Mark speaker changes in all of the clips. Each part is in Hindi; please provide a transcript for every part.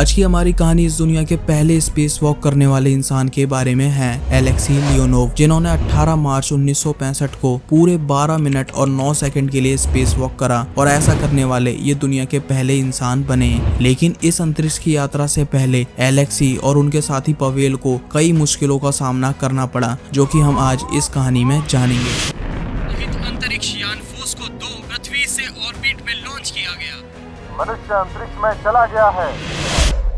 Speaker 1: आज की हमारी कहानी इस दुनिया के पहले स्पेस वॉक करने वाले इंसान के बारे में है, एलेक्सी लियोनोव, जिन्होंने 18 मार्च 1965 को पूरे 12 मिनट और 9 सेकंड के लिए स्पेस वॉक करा और ऐसा करने वाले ये दुनिया के पहले इंसान बने। लेकिन इस अंतरिक्ष की यात्रा से पहले एलेक्सी और उनके साथी पवेल को कई मुश्किलों का सामना करना पड़ा, जो कि हम आज इस कहानी में जानेंगे।
Speaker 2: अंतरिक्ष यान फोस्को 2 पृथ्वी से ऑर्बिट में लॉन्च किया गया।
Speaker 3: मनुष्य अंतरिक्ष में चला गया है।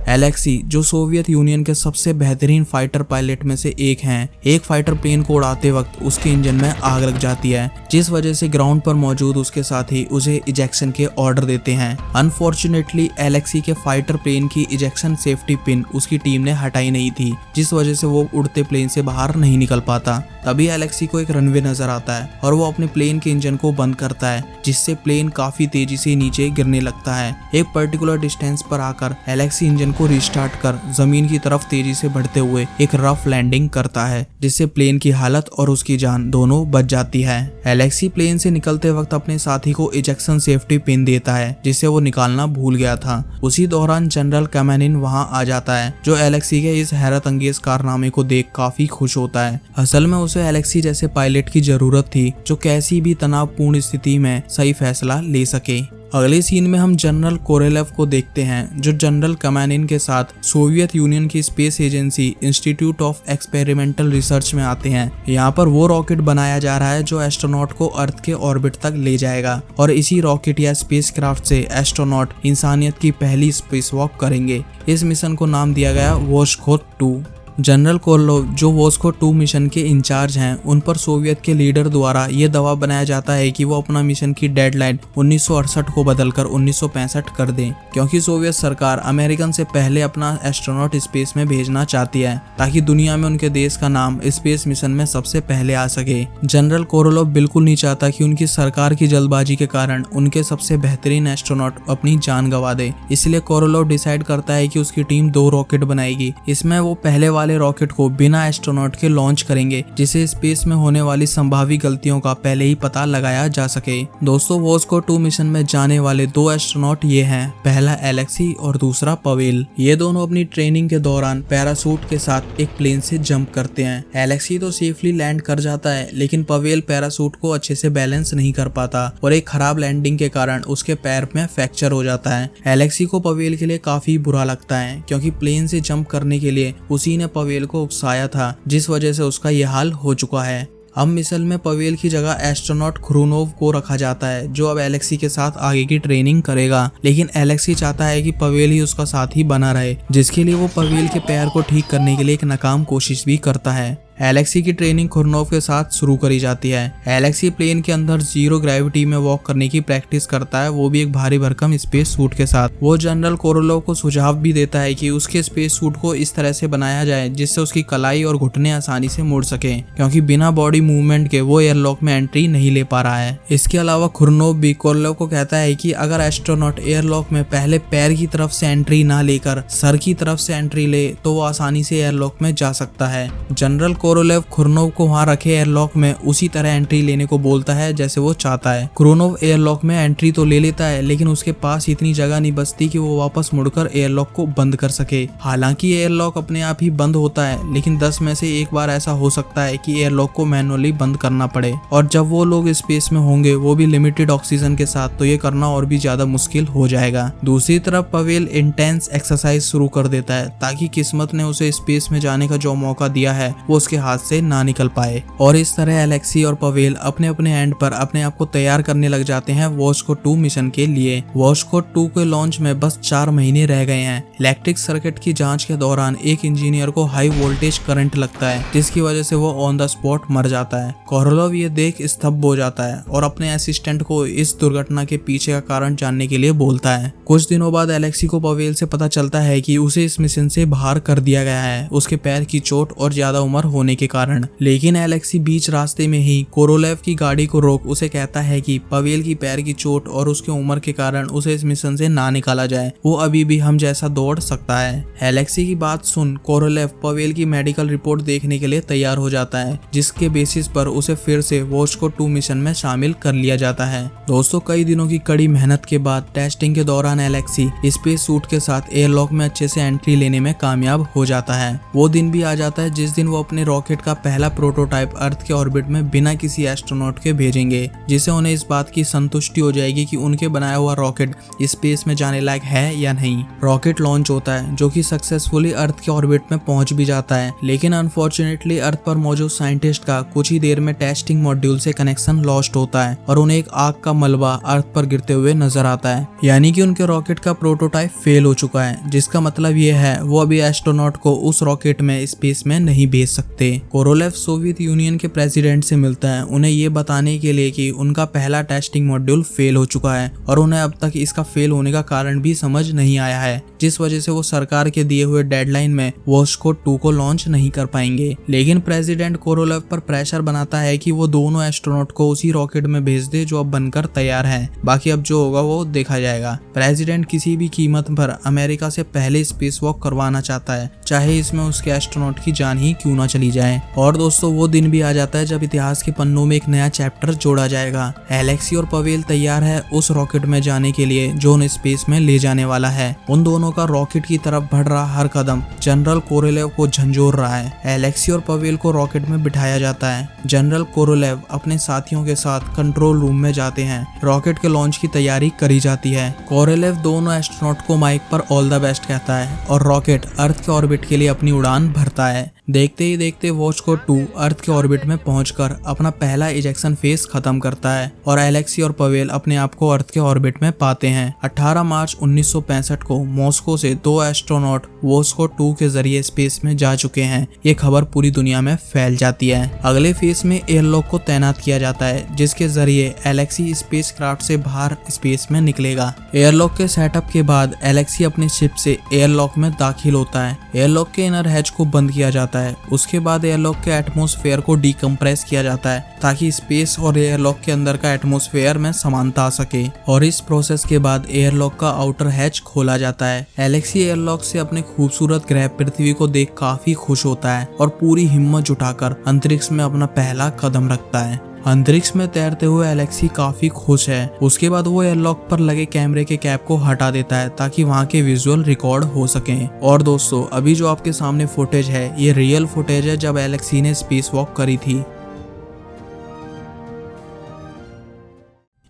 Speaker 1: एलेक्सी, जो सोवियत यूनियन के सबसे बेहतरीन फाइटर पायलट में से एक हैं, एक फाइटर प्लेन को उड़ाते वक्त उसके इंजन में आग लग जाती है, जिस वजह से ग्राउंड पर मौजूद उसके साथी उसे इजेक्शन के ऑर्डर देते हैं। अनफॉर्चुनेटली एलेक्सी के फाइटर प्लेन की इजेक्शन सेफ्टी पिन उसकी टीम ने हटाई नहीं थी, जिस वजह से वो उड़ते प्लेन से बाहर नहीं निकल पाता। तभी एलेक्सी को एक रनवे नजर आता है और वो अपने प्लेन के इंजन को बंद करता है, जिससे प्लेन काफी तेजी से नीचे गिरने लगता है। एक पर्टिकुलर डिस्टेंस पर आकर एलेक्सी इंजन को रिस्टार्ट कर जमीन की तरफ तेजी से बढ़ते हुए एक रफ लैंडिंग करता है, जिससे प्लेन की हालत और उसकी जान दोनों बच जाती है। एलेक्सी प्लेन से निकलते वक्त अपने साथी को इजेक्शन सेफ्टी पिन देता है, जिसे वो निकालना भूल गया था। उसी दौरान जनरल कैमेनिन वहां आ जाता है, जो एलेक्सी के इस हैरत अंगेज कारनामे को देख काफी खुश होता है। असल में उसे एलेक्सी जैसे पायलट की जरूरत थी, जो कैसी भी तनावपूर्ण स्थिति में सही फैसला ले सके। अगले सीन में हम जनरल कोरेलेव को देखते हैं, जो जनरल कैमेनिन के साथ सोवियत यूनियन की space agency institute of experimental research में आते हैं। यहाँ पर वो रॉकेट बनाया जा रहा है जो एस्ट्रोनॉट को अर्थ के ऑर्बिट तक ले जाएगा, और इसी रॉकेट या स्पेसक्राफ्ट से एस्ट्रोनॉट इंसानियत की पहली स्पेस वॉक करेंगे। इस मिशन को नाम दिया गया वोस्खोद 2। जनरल कोर्लोव, जो वोस्खोद 2 मिशन के इंचार्ज हैं, उन पर सोवियत के लीडर द्वारा यह दबाव बनाया जाता है कि वो अपना मिशन की डेडलाइन 1968 को बदलकर 1965 कर दें, क्योंकि सोवियत सरकार अमेरिकन से पहले अपना एस्ट्रोनॉट स्पेस में भेजना चाहती है, ताकि दुनिया में उनके देश का नाम स्पेस मिशन में सबसे पहले आ सके। जनरल कोरोलोव बिल्कुल नहीं चाहता कि उनकी सरकार की जल्दबाजी के कारण उनके सबसे बेहतरीन एस्ट्रोनॉट अपनी जान गंवा दे, इसलिए कोरोलोव डिसाइड करता है कि उसकी टीम 2 रॉकेट बनाएगी। इसमें वो पहले वाले रॉकेट को बिना एस्ट्रोनॉट के लॉन्च करेंगे, जिसे स्पेस में होने वाली संभावित गलतियों का पहले ही पता लगाया जा सके। दोस्तों, वोस्खोद 2 मिशन में जाने वाले 2 एस्ट्रोनॉट ये हैं, पहला एलेक्सी और दूसरा पवेल। ये दोनों अपनी ट्रेनिंग के दौरान पैराशूट के साथ एक प्लेन से जंप करते हैं। एलेक्सी तो सेफली लैंड कर जाता है, लेकिन पवेल पैराशूट को अच्छे से बैलेंस नहीं कर पाता और एक खराब लैंडिंग के कारण उसके पैर में फ्रैक्चर हो जाता है। एलेक्सी को पवेल के लिए काफी बुरा लगता है, क्योंकि प्लेन से जंप करने के लिए उसी ने पवेल को उकसाया था, जिस वजह से उसका यह हाल हो चुका है। अब मिशन में पवेल की जगह एस्ट्रोनॉट खुरुनोव को रखा जाता है, जो अब एलेक्सी के साथ आगे की ट्रेनिंग करेगा। लेकिन एलेक्सी चाहता है कि पवेल ही उसका साथी बना रहे, जिसके लिए वो पवेल के पैर को ठीक करने के लिए एक नाकाम कोशिश भी करता है। एलेक्सी की ट्रेनिंग खुरनोव के साथ शुरू करी जाती है। एलेक्सी प्लेन के अंदर 0 ग्रेविटी में वॉक करने की प्रैक्टिस करता है, वो भी एक भारी भरकम स्पेस सूट के साथ। वो जनरल कोरोलोव को सुझाव भी देता है कि उसके स्पेस सूट को इस तरह से बनाया जाए जिससे उसकी कलाई और घुटने आसानी से मुड़ सके, क्योंकि बिना बॉडी मूवमेंट के वो एयरलॉक में एंट्री नहीं ले पा रहा है। इसके अलावा खुरनोव भी कोरोलोव को कहता है कि अगर एस्ट्रोनॉट एयरलॉक में पहले पैर की तरफ से एंट्री ना लेकर सर की तरफ से एंट्री ले, तो वो आसानी से एयरलॉक में जा सकता है। जनरल कोरोलेव खुरनोव को वहां रखे एयरलॉक में उसी तरह एंट्री लेने को बोलता है जैसे वो चाहता है। खुरनोव एयरलॉक में एंट्री तो ले लेता है, लेकिन उसके पास इतनी जगह नहीं बचती कि वो वापस मुड़कर एयरलॉक को बंद कर सके। हालांकि एयरलॉक अपने आप ही बंद होता है, लेकिन 10 में से एक बार ऐसा हो सकता है कि एयरलॉक को मैनुअली बंद करना पड़े, और जब वो लोग स्पेस में होंगे, वो भी लिमिटेड ऑक्सीजन के साथ, तो ये करना और भी ज्यादा मुश्किल हो जाएगा। दूसरी तरफ पवेल इंटेंस एक्सरसाइज शुरू कर देता है, ताकि किस्मत ने उसे स्पेस में जाने का जो मौका दिया है वो उसके हाथ से ना निकल पाए। और इस तरह एलेक्सी और पवेल अपने अपने एंड पर अपने आप को तैयार करने लग जाते हैं वोस्खोद 2 मिशन के लिए। वोस्खोद 2 के लॉन्च में बस 4 महीने रह गए हैं। इलेक्ट्रिक सर्किट की जांच के दौरान एक इंजीनियर को हाई वोल्टेज करंट लगता है, जिसकी वजह से वो ऑन द स्पॉट मर जाता है। कोरोलोव ये देख स्तब्ध हो जाता है और अपने असिस्टेंट को इस दुर्घटना के पीछे का कारण जानने के लिए बोलता है। कुछ दिनों बाद एलेक्सी को पवेल से पता चलता है कि उसे इस मिशन से बाहर कर दिया गया है, उसके पैर की चोट और ज्यादा उम्र होने होने के कारण। लेकिन एलेक्सी बीच रास्ते में ही कोरोलेव की गाड़ी को रोक उसे कहता है कि पवेल की पैर की चोट और उसके उम्र के कारण उसे इस मिशन से ना निकाला जाए, वो अभी भी हम जैसा दौड़ सकता है। एलेक्सी की बात सुन कोरोलेव पवेल की मेडिकल रिपोर्ट देखने के लिए तैयार हो जाता है, जिसके बेसिस पर उसे फिर से वॉस्को 2 मिशन में शामिल कर लिया जाता है। दोस्तों, कई दिनों की कड़ी मेहनत के बाद टेस्टिंग के दौरान एलेक्सी स्पेस सूट के साथ एयरलॉक में अच्छे से एंट्री लेने में कामयाब हो जाता है। वो दिन भी आ जाता है जिस दिन वो अपने रॉकेट का पहला प्रोटोटाइप अर्थ के ऑर्बिट में बिना किसी एस्ट्रोनॉट के भेजेंगे, जिससे उन्हें इस बात की संतुष्टि हो जाएगी कि उनके बनाया हुआ रॉकेट स्पेस में जाने लायक है या नहीं। रॉकेट लॉन्च होता है जो कि सक्सेसफुली अर्थ के ऑर्बिट में पहुंच भी जाता है, लेकिन अनफॉर्चुनेटली अर्थ पर मौजूद साइंटिस्ट का कुछ ही देर में टेस्टिंग मॉड्यूल से कनेक्शन लॉस्ट होता है और उन्हें एक आग का मलबा अर्थ पर गिरते हुए नजर आता है, यानी कि उनके रॉकेट का प्रोटोटाइप फेल हो चुका है, जिसका मतलब ये है वो अभी एस्ट्रोनॉट को उस रॉकेट में स्पेस में नहीं भेज सकते। कोरोलेव सोवियत यूनियन के प्रेसिडेंट से मिलता है उन्हें ये बताने के लिए कि उनका पहला टेस्टिंग मॉड्यूल फेल हो चुका है और उन्हें अब तक इसका फेल होने का कारण भी समझ नहीं आया है, जिस वजह से वो सरकार के दिए हुए डेडलाइन में वॉस्को 2 को लॉन्च नहीं कर पाएंगे। लेकिन प्रेसिडेंट कोरोलेव पर प्रेशर बनाता है कि वो दोनों एस्ट्रोनॉट को उसी रॉकेट में भेज दे जो अब बनकर तैयार है, बाकी अब जो होगा वो देखा जाएगा। प्रेसिडेंट किसी भी कीमत पर अमेरिका से पहले स्पेस वॉक करवाना चाहता है, चाहे इसमें उसके एस्ट्रोनॉट की जान ही क्यों ना चली जाए। और दोस्तों, वो दिन भी आ जाता है जब इतिहास के पन्नों में एक नया चैप्टर जोड़ा जाएगा। एलेक्सी और पवेल तैयार है उस रॉकेट में जाने के लिए जो उन्हें स्पेस में ले जाने वाला है। उन दोनों का रॉकेट की तरफ बढ़ रहा हर कदम जनरल कोरोलेव को झंझोर रहा है। एलेक्सी और पवेल को रॉकेट में बिठाया जाता है। जनरल कोरोलेव अपने साथियों के साथ कंट्रोल रूम में जाते हैं। रॉकेट के लॉन्च की तैयारी करी जाती है। कोरोलेव दोनों एस्ट्रोनॉट को माइक पर ऑल द बेस्ट कहता है और रॉकेट अर्थ के ऑर्बिट के लिए अपनी उड़ान भरता है। देखते ही देखते वॉस्को 2 अर्थ के ऑर्बिट में पहुंचकर अपना पहला इजेक्शन फेज खत्म करता है और एलेक्सी और पवेल अपने आप को अर्थ के ऑर्बिट में पाते हैं। 18 मार्च 1965 को मॉस्को से 2 एस्ट्रोनॉट वॉस्को 2 के जरिए स्पेस में जा चुके हैं। ये खबर पूरी दुनिया में फैल जाती है। अगले फेज में एयरलॉक को तैनात किया जाता है, जिसके जरिए एलेक्सी स्पेसक्राफ्ट से बाहर स्पेस में निकलेगा। एयरलॉक के सेटअप के बाद एलेक्सी अपनी शिप से एयरलॉक में दाखिल होता है। एयरलॉक के इनर हैच को बंद किया जाता है। उसके बाद एयरलॉक के एटमॉस्फेयर को डीकम्प्रेस किया जाता है ताकि स्पेस और एयरलॉक के अंदर का एटमॉस्फेयर में समानता आ सके, और इस प्रोसेस के बाद एयरलॉक का आउटर हैच खोला जाता है। एलेक्सी एयरलॉक से अपने खूबसूरत ग्रह पृथ्वी को देख काफी खुश होता है और पूरी हिम्मत जुटाकर अंतरिक्ष में अपना पहला कदम रखता है। अंतरिक्ष में तैरते हुए एलेक्सी काफी खुश है। उसके बाद वो एयरलॉक पर लगे कैमरे के कैप को हटा देता है ताकि वहाँ के विजुअल रिकॉर्ड हो सकें। और दोस्तों, अभी जो आपके सामने फुटेज है ये रियल फुटेज है जब एलेक्सी ने स्पेस वॉक करी थी।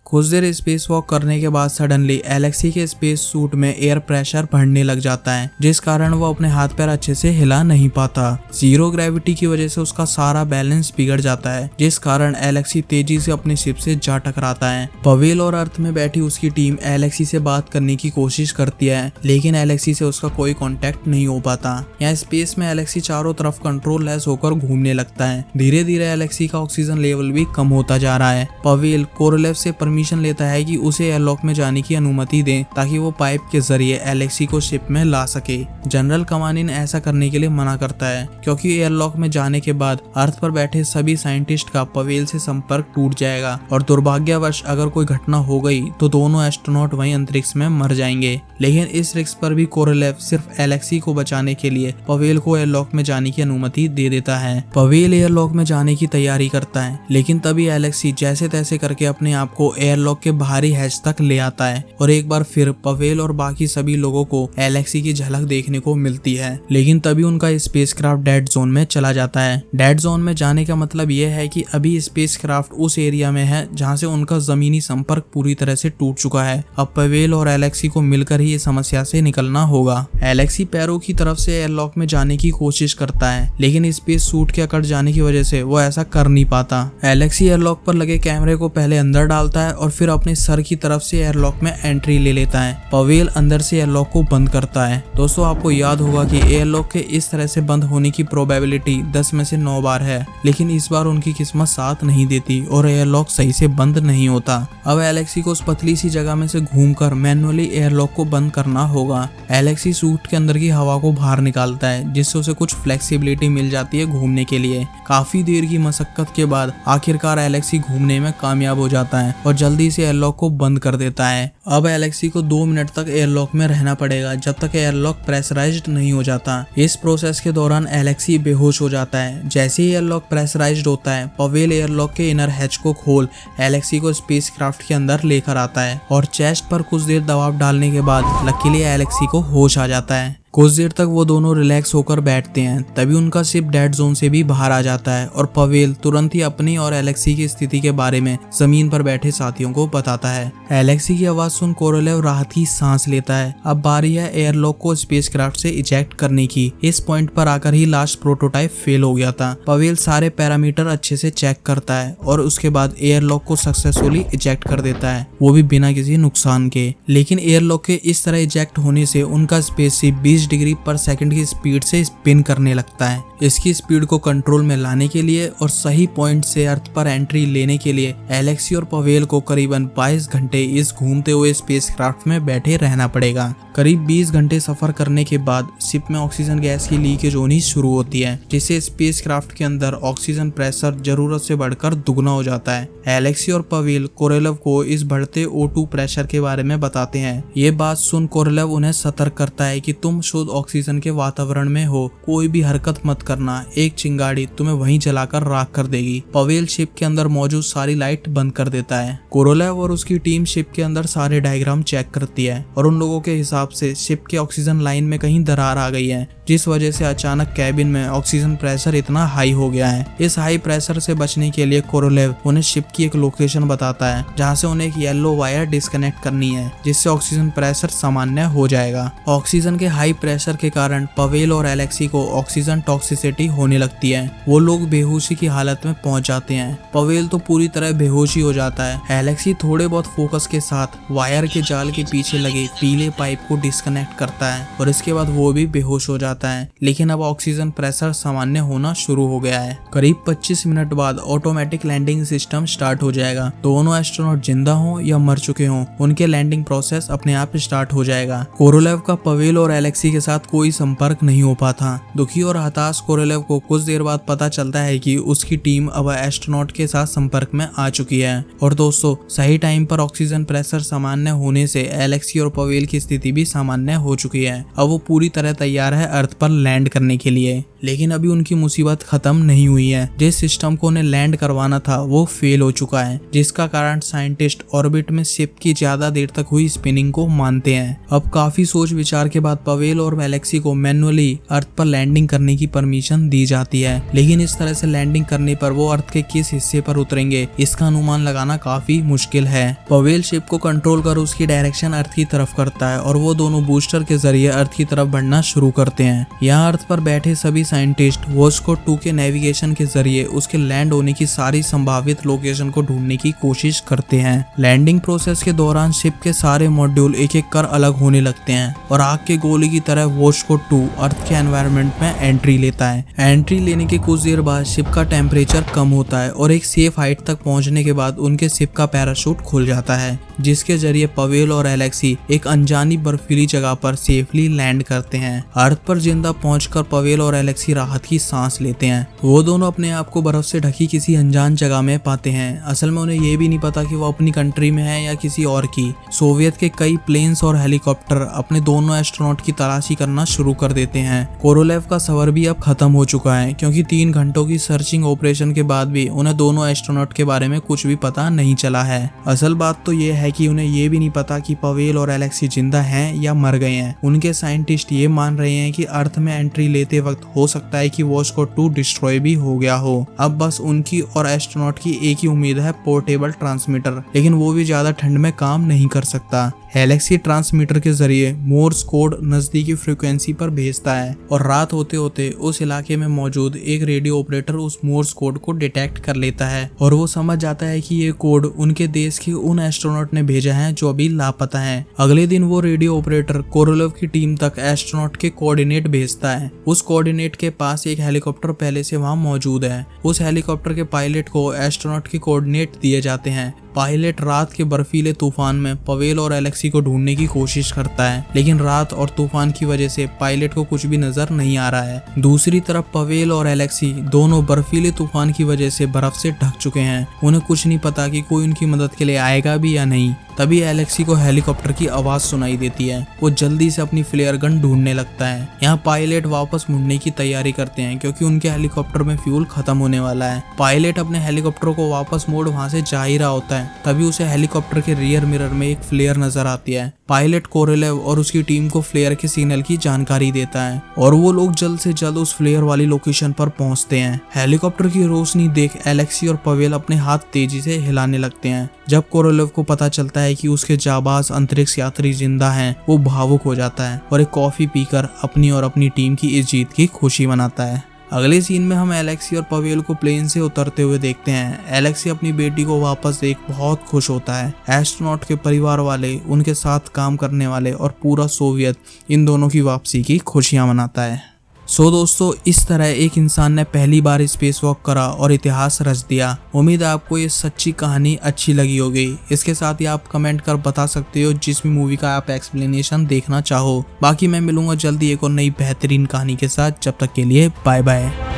Speaker 1: कुछ देर स्पेस वॉक करने के बाद सडनली एलेक्सी के स्पेस सूट में एयर प्रेशर बढ़ने लग जाता है, जिस कारण वो अपने हाथ पैर अच्छे से हिला नहीं पाता। जीरो ग्रेविटी की वजह से उसका सारा बैलेंस बिगड़ जाता है, जिस कारण एलेक्सी तेजी से अपनी शिप से जा टकराता है। पवेल और अर्थ में बैठी उसकी टीम एलेक्सी से बात करने की कोशिश करती है, लेकिन एलेक्सी से उसका कोई कांटेक्ट नहीं हो पाता। यहाँ स्पेस में एलेक्सी चारों तरफ कंट्रोल लेस होकर घूमने लगता है। धीरे धीरे एलेक्सी का ऑक्सीजन लेवल भी कम होता जा रहा है। पवेल कोरोलेव से परमिशन लेता है कि उसे एयरलॉक में जाने की अनुमति दें ताकि वो पाइप के जरिए एलेक्सी को शिप में ला सके। जनरल कमानिन ऐसा करने के लिए मना करता है क्योंकि एयरलॉक में जाने के बाद अर्थ पर बैठे सभी साइंटिस्ट का पवेल से संपर्क टूट जाएगा और दुर्भाग्यवश अगर कोई घटना हो गई तो दोनों एस्ट्रोनॉट वहीं अंतरिक्ष में मर जाएंगे। लेकिन इस रिस्क पर भी कोरोलेव सिर्फ एलेक्सी को बचाने के लिए पवेल को एयरलॉक में जाने की अनुमति दे देता है। पवेल एयरलॉक में जाने की तैयारी करता है, लेकिन तभी एलेक्सी जैसे तैसे करके अपने आप को एयरलॉक के बाहरी हैच तक ले आता है और एक बार फिर पवेल और बाकी सभी लोगों को एलेक्सी की झलक देखने को मिलती है। लेकिन तभी उनका स्पेसक्राफ्ट डेड जोन में चला जाता है। डेड जोन में जाने का मतलब यह है कि अभी स्पेसक्राफ्ट उस एरिया में है जहां से उनका जमीनी संपर्क पूरी तरह से टूट चुका है। अब पवेल और एलेक्सी को मिलकर ही इस समस्या से निकलना होगा। एलेक्सी पैरों की तरफ से एयरलॉक में जाने की कोशिश करता है, लेकिन स्पेस सूट के अकड़ जाने की वजह से वो ऐसा कर नहीं पाता। एलेक्सी एयरलॉक पर लगे कैमरे को पहले अंदर डालता है और फिर अपने सर की तरफ से एयरलॉक में एंट्री ले लेता है। पवेल अंदर से एयरलॉक को बंद करता है। दोस्तों आपको याद होगा कि एयरलॉक के इस तरह से बंद होने की प्रोबेबिलिटी 10 में से 9 बार है, लेकिन इस बार उनकी किस्मत साथ नहीं देती और एयरलॉक सही से बंद नहीं होता। अब एलेक्सी को उस पतली सी जगह में से घूमकर मैनुअली एयरलॉक को बंद करना होगा। एलेक्सी सूट के अंदर की हवा को बाहर निकालता है, जिससे उसे कुछ फ्लेक्सिबिलिटी मिल जाती है घूमने के लिए। काफी देर की मशक्कत के बाद आखिरकार एलेक्सी घूमने में कामयाब हो जाता है और जल्दी से एयरलॉक को बंद कर देता है। अब एलेक्सी को 2 मिनट तक एयरलॉक में रहना पड़ेगा जब तक एयरलॉक प्रेशराइज्ड नहीं हो जाता। इस प्रोसेस के दौरान एलेक्सी बेहोश हो जाता है। जैसे ही एयरलॉक प्रेशराइज्ड होता है, पवेल एयरलॉक के इनर हैच को खोल एलेक्सी को स्पेसक्राफ्ट के अंदर लेकर आता है और चेस्ट पर कुछ देर दबाव डालने के बाद लकीली एलेक्सी को होश आ जाता है। कुछ देर तक वो दोनों रिलैक्स होकर बैठते हैं, तभी उनका शिप डेड जोन से भी बाहर आ जाता है और पवेल तुरंत ही अपनी और एलेक्सी की स्थिति के बारे में जमीन पर बैठे साथियों को बताता है। एलेक्सी की आवाज सुन कोरोलेव राहत की सांस लेता है। अब बारी है एयरलॉक को स्पेसक्राफ्ट से इजेक्ट करने की। इस पॉइंट पर आकर ही लास्ट प्रोटोटाइप फेल हो गया था। पवेल सारे पैरामीटर अच्छे से चेक करता है और उसके बाद एयरलॉक को सक्सेसफुली इजेक्ट कर देता है, वो भी बिना किसी नुकसान के। लेकिन एयरलॉक के इस तरह इजेक्ट होने से उनका स्पेसशिप 20 डिग्री पर सेकंड की स्पीड से स्पिन करने लगता है। इसकी स्पीड को कंट्रोल में लाने के लिए और सही पॉइंट से अर्थ पर एंट्री लेने के लिए एलेक्सी और पवेल को करीबन 22 घंटे इस घूमते हुए स्पेसक्राफ्ट में बैठे रहना पड़ेगा। करीब 20 घंटे सफर करने के बाद शिप में ऑक्सीजन गैस की लीकेज होनी शुरू होती है, जिससे स्पेसक्राफ्ट के अंदर ऑक्सीजन प्रेशर जरूरत से बढ़कर दुगना हो जाता है। एलेक्सी और पवेल कोरोलेव को इस बढ़ते O2 प्रेशर के बारे में बताते हैं। ये बात सुन कोरोलेव उन्हें सतर्क करता है कि तुम शुद्ध ऑक्सीजन के वातावरण में हो, कोई भी हरकत मत करना, एक चिंगारी तुम्हें वहीं जलाकर राख कर देगी। पवेल शिप के अंदर मौजूद सारी लाइट बंद कर देता है। कोरोलेव और उसकी टीम शिप के अंदर सारे डायग्राम चेक करती है और उन लोगों के हिसाब से शिप के ऑक्सीजन लाइन में कहीं दरार आ गई है, जिस वजह से अचानक कैबिन में ऑक्सीजन प्रेशर इतना हाई हो गया है। इस हाई प्रेशर से बचने के लिए कोरोलेव उन्हें शिप की एक लोकेशन बताता है, जहां से उन्हें एक येलो वायर डिस्कनेक्ट करनी है, जिससे ऑक्सीजन प्रेशर सामान्य हो जाएगा। ऑक्सीजन के हाई प्रेशर के कारण पवेल और एलेक्सी को ऑक्सीजन टॉक्सिसिटी होने लगती है। वो लोग बेहोशी की हालत में पहुंच जाते हैं। पवेल तो पूरी तरह बेहोशी हो जाता है। एलेक्सी थोड़े बहुत फोकस के साथ वायर के जाल के पीछे लगे पीले पाइप को डिस्कनेक्ट करता है और इसके बाद वो भी बेहोश हो जाता है। लेकिन अब ऑक्सीजन प्रेशर सामान्य होना शुरू हो गया है। करीब 25 मिनट बाद ऑटोमेटिक लैंडिंग सिस्टम स्टार्ट हो जाएगा। दोनों एस्ट्रोनॉट जिंदा हो या मर चुके हों, उनके लैंडिंग प्रोसेस अपने आप स्टार्ट हो जाएगा। कोरोलेव का पवेल और एलेक्सी के साथ कोई संपर्क नहीं हो पाता। दुखी और हताश कोरोलेव को कुछ देर बाद पता चलता है कि उसकी टीम अब एस्ट्रोनॉट के साथ संपर्क में आ चुकी है। और दोस्तों, सही टाइम पर ऑक्सीजन प्रेशर सामान्य होने से एलेक्सी और पवेल की स्थिति भी सामान्य हो चुकी है। अब वो पूरी तरह तैयार है अर्थ पर लैंड करने के लिए। लेकिन अभी उनकी मुसीबत खत्म नहीं हुई है। जिस सिस्टम को उन्हें लैंड करवाना था वो फेल हो चुका है, जिसका कारण साइंटिस्ट ऑर्बिट में शिप की ज्यादा देर तक हुई स्पिनिंग को मानते हैं। अब काफी सोच विचार के बाद पवेल और एलेक्सी को मैनुअली अर्थ पर लैंडिंग करने की परमिशन दी जाती है। लेकिन इस तरह से लैंडिंग करने पर वो अर्थ के किस हिस्से पर उतरेंगे, इसका अनुमान लगाना काफी मुश्किल है। पवेल शिप को कंट्रोल कर उसकी डायरेक्शन अर्थ की तरफ करता है और वो दोनों बूस्टर के जरिए अर्थ की तरफ बढ़ना शुरू करते हैं। यहाँ अर्थ पर बैठे सभी साइंटिस्ट वॉस्को 2 के नेविगेशन के जरिए उसके लैंड होने की सारी संभावित लोकेशन को ढूंढने की कोशिश करते हैं। लैंडिंग प्रोसेस के दौरान शिप के सारे मॉड्यूल एक एक कर अलग होने लगते हैं और आग के गोले की तरह वॉस्को 2 अर्थ के एनवायरनमेंट में एंट्री लेता है। एंट्री लेने के कुछ देर बाद शिप का टेम्परेचर कम होता है और एक सेफ हाइट तक पहुंचने के बाद उनके शिप का पैराशूट खुल जाता है, जिसके जरिए पवेल और एलेक्सी एक अनजानी बर्फीली जगह पर सेफली लैंड करते हैं। अर्थ पर जिंदा पहुंचकर पवेल और एलेक्सी राहत की सांस लेते हैं। वो दोनों अपने आप को बर्फ से ढकी किसी अनजान जगह में पाते हैं। असल में उन्हें ये भी नहीं पता कि वो अपनी कंट्री में है या किसी और की। सोवियत के कई प्लेन्स और हेलीकॉप्टर अपने दोनों एस्ट्रोनॉट की तलाशी करना शुरू कर देते हैं। कोरोलेव का सफर भी अब खत्म हो चुका है, क्योंकि 3 घंटों की सर्चिंग ऑपरेशन के बाद भी उन्हें दोनों एस्ट्रोनॉट के बारे में कुछ भी पता नहीं चला है। असल बात तो ये है कि उन्हें ये भी नहीं पता कि पवेल और एलेक्सी जिंदा हैं या मर गए हैं। उनके साइंटिस्ट ये मान रहे हैं कि अर्थ में एंट्री लेते वक्त हो सकता है कि वॉस्को 2 डिस्ट्रॉय भी हो गया हो। अब बस उनकी और एस्ट्रोनॉट की एक ही उम्मीद है, पोर्टेबल ट्रांसमीटर, लेकिन वो भी ज्यादा ठंड में काम नहीं कर सकता। एलेक्सी ट्रांसमीटर के जरिए मोर्स कोड नजदीकी फ्रीक्वेंसी पर भेजता है और रात होते होते उस इलाके में मौजूद एक रेडियो ऑपरेटर उस मोर्स कोड को डिटेक्ट कर लेता है और वो समझ जाता है कि ये कोड उनके देश के उन एस्ट्रोनॉट ने भेजा है जो अभी लापता है। अगले दिन वो रेडियो ऑपरेटर कोरोलेव की टीम तक एस्ट्रोनॉट के कोऑर्डिनेट भेजता है। उस कोऑर्डिनेट के पास एक हेलीकॉप्टर पहले से वहां मौजूद है। उस हेलीकॉप्टर के पायलट को एस्ट्रोनॉट के कोऑर्डिनेट दिए जाते हैं। पायलट रात के बर्फीले तूफान में पवेल और एलेक्सी को ढूंढने की कोशिश करता है, लेकिन रात और तूफान की वजह से पायलट को कुछ भी नजर नहीं आ रहा है। दूसरी तरफ पवेल और एलेक्सी दोनों बर्फीले तूफान की वजह से बर्फ से ढक चुके हैं। उन्हें कुछ नहीं पता कि कोई उनकी मदद के लिए आएगा भी या नहीं। तभी एलेक्सी को हेलीकॉप्टर की आवाज सुनाई देती है। वो जल्दी से अपनी फ्लेयर गन ढूंढने लगता है। यहाँ पायलट वापस मुड़ने की तैयारी करते हैं क्योंकि उनके हेलीकॉप्टर में फ्यूल खत्म होने वाला है। पायलट अपने हेलीकॉप्टर को वापस मोड़ वहां से जा ही रहा होता है, तभी उसे हेलीकॉप्टर के रियर मिरर में एक फ्लेयर नजर आती है। पायलट कोरोलेव और उसकी टीम को फ्लेयर के सिग्नल की जानकारी देता है और वो लोग जल्द से जल्द उस फ्लेयर वाली लोकेशन पर पहुंचते हैं। हेलीकॉप्टर की रोशनी देख एलेक्सी और पवेल अपने हाथ तेजी से हिलाने लगते हैं। जब कोरोलेव को पता चलता है कि उसके जाबाज अंतरिक्ष यात्री जिंदा हैं, वो भावुक हो जाता है और एक कॉफी पीकर अपनी और अपनी टीम की इस जीत की खुशी मनाता है। अगले सीन में हम एलेक्सी और पवेल को प्लेन से उतरते हुए देखते हैं। एलेक्सी अपनी बेटी को वापस देख बहुत खुश होता है। एस्ट्रोनॉट के परिवार वाले, उनके साथ काम करने वाले और पूरा सोवियत इन दोनों की वापसी की खुशियां मनाता है। दोस्तों, इस तरह एक इंसान ने पहली बार स्पेस वॉक करा और इतिहास रच दिया। उम्मीद है आपको ये सच्ची कहानी अच्छी लगी होगी। इसके साथ ही आप कमेंट कर बता सकते हो जिस भी मूवी का आप एक्सप्लेनेशन देखना चाहो। बाकी मैं मिलूंगा जल्दी एक और नई बेहतरीन कहानी के साथ। जब तक के लिए बाय बाय।